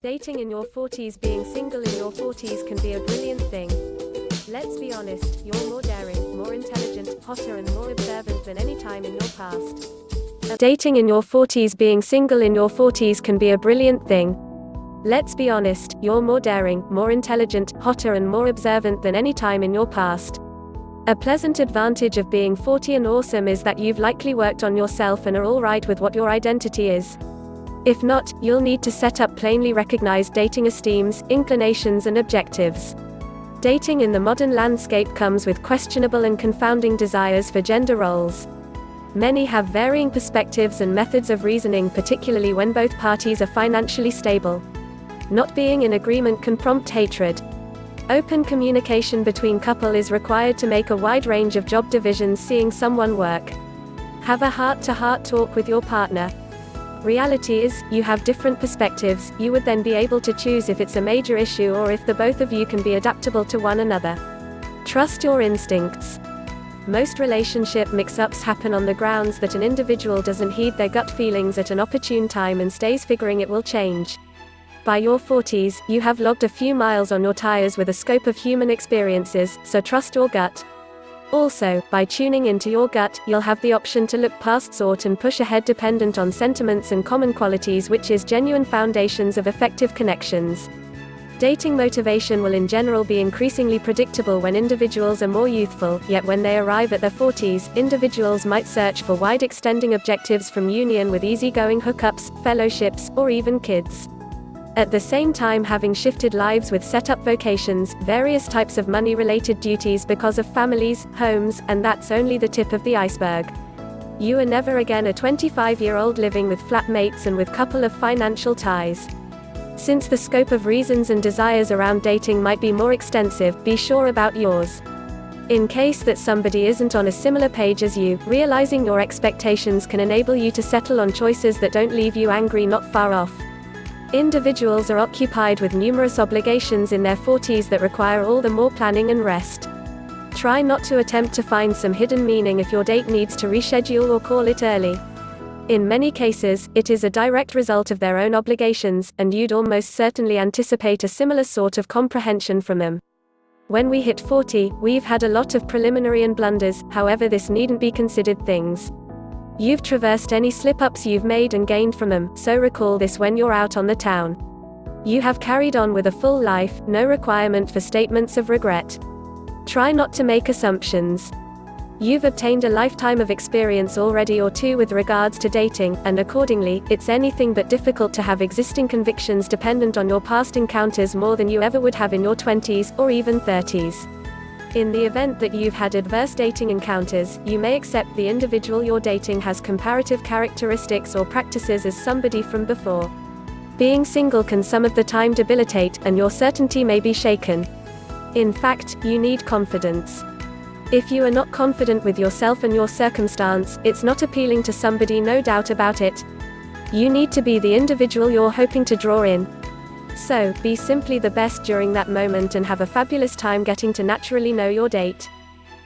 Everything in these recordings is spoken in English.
Dating in your 40s. Being single in your 40s can be a brilliant thing. Let's be honest, you're more daring, more intelligent, hotter and more observant than any time in your past. Dating in your 40s. Being single in your 40s can be a brilliant thing. Let's be honest, you're more daring, more intelligent, hotter and more observant than any time in your past. A pleasant advantage of being 40 and awesome is that you've likely worked on yourself and are alright with what your identity is. If not, you'll need to set up plainly recognized dating esteems, inclinations and objectives. Dating in the modern landscape comes with questionable and confounding desires for gender roles. Many have varying perspectives and methods of reasoning, particularly when both parties are financially stable. Not being in agreement can prompt hatred. Open communication between couple is required to make a wide range of job divisions. Seeing someone work. Have a heart-to-heart talk with your partner. Reality is, you have different perspectives. You would then be able to choose if it's a major issue or if the both of you can be adaptable to one another. Trust your instincts. Most relationship mix-ups happen on the grounds that an individual doesn't heed their gut feelings at an opportune time and stays figuring it will change. By your 40s, you have logged a few miles on your tires with a scope of human experiences, so trust your gut. Also, by tuning into your gut, you'll have the option to look past sort and push ahead dependent on sentiments and common qualities, which is genuine foundations of effective connections. Dating motivation will in general be increasingly predictable when individuals are more youthful, yet when they arrive at their 40s, individuals might search for wide extending objectives from union with easygoing hookups, fellowships, or even kids. At the same time having shifted lives with set-up vocations, various types of money-related duties because of families, homes, and that's only the tip of the iceberg. You are never again a 25-year-old living with flatmates and with couple of financial ties. Since the scope of reasons and desires around dating might be more extensive, be sure about yours. In case that somebody isn't on a similar page as you, realizing your expectations can enable you to settle on choices that don't leave you angry not far off. Individuals are occupied with numerous obligations in their 40s that require all the more planning and rest. Try not to attempt to find some hidden meaning if your date needs to reschedule or call it early. In many cases, it is a direct result of their own obligations, and you'd almost certainly anticipate a similar sort of comprehension from them. When we hit 40, we've had a lot of preliminary and blunders, however this needn't be considered things. You've traversed any slip-ups you've made and gained from them, so recall this when you're out on the town. You have carried on with a full life, no requirement for statements of regret. Try not to make assumptions. You've obtained a lifetime of experience already or two with regards to dating, and accordingly, it's anything but difficult to have existing convictions dependent on your past encounters more than you ever would have in your 20s, or even 30s. In the event that you've had adverse dating encounters, you may accept the individual you're dating has comparative characteristics or practices as somebody from before. Being single can some of the time debilitate, and your certainty may be shaken. In fact, you need confidence. If you are not confident with yourself and your circumstance, it's not appealing to somebody, no doubt about it. You need to be the individual you're hoping to draw in. So, be simply the best during that moment and have a fabulous time getting to naturally know your date.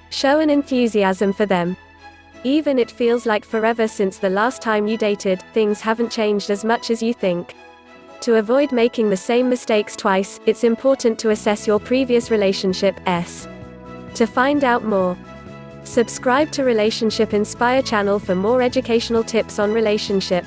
Show an enthusiasm for them. Even it feels like forever since the last time you dated, things haven't changed as much as you think. To avoid making the same mistakes twice, it's important to assess your previous relationships. To find out more, subscribe to Relationship Inspire channel for more educational tips on relationship.